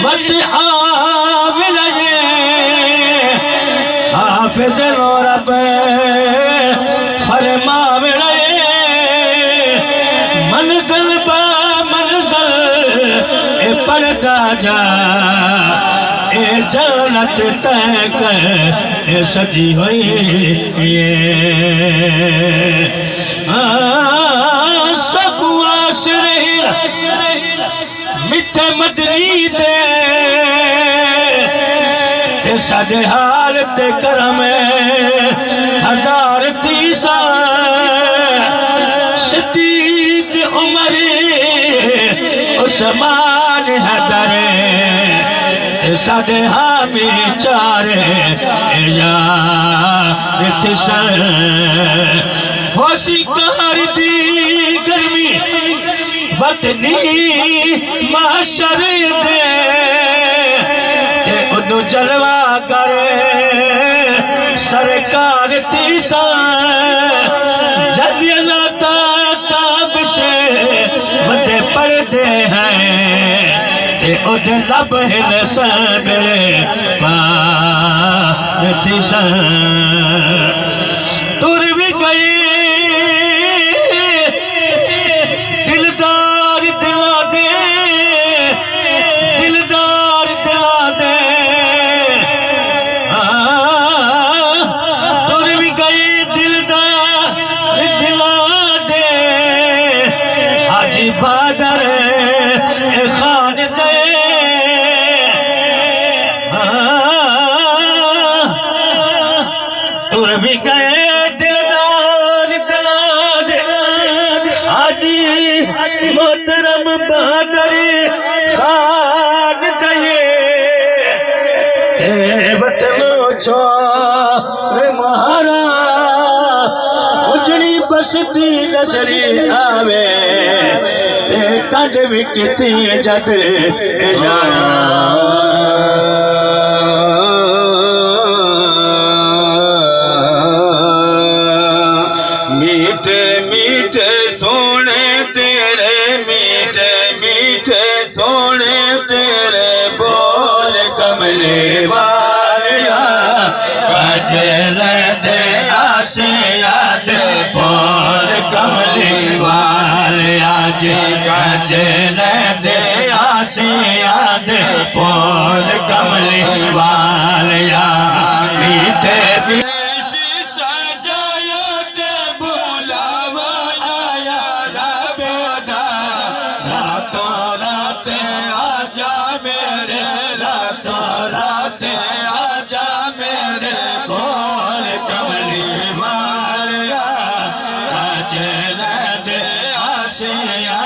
वत आविलये हाफिज नो रब फरमाविलये मंजिल बा मंजिल ए पढ़दा जा ए जन्नत तय कर ए सजी हुई ये सकुआस रही मिठे मदनी दे ते साडे हाल ते करम हजार तीसा सिद्दीक उमर उस्मान हैदर ते साडे हामी चारे या तिसर होसी कार दी गर्मी वतनी माशर दे ते उनु जलवा करे सरकार तीसा जदिया नाता ताबिशे बदे पढ़ते हैं ते उदे लब हिल सबरे पातीसा तुर भी गई बादर खान तुर भी गए दिलदार दिलाद हाजी मोहतरम बादर खान चाहिए वतनो छोड़ महारा उजड़ी बसती नजरी आवे कंड भी किती जद यारा मीठे मीठे सोने तेरे मीठे मीठे सोने तेरे बोल कमले वालिया कजल दे आसिया दे बोल कमले वालिया जी कजल दे आसिया दे बोल कमले वालिया मीठे Yeah.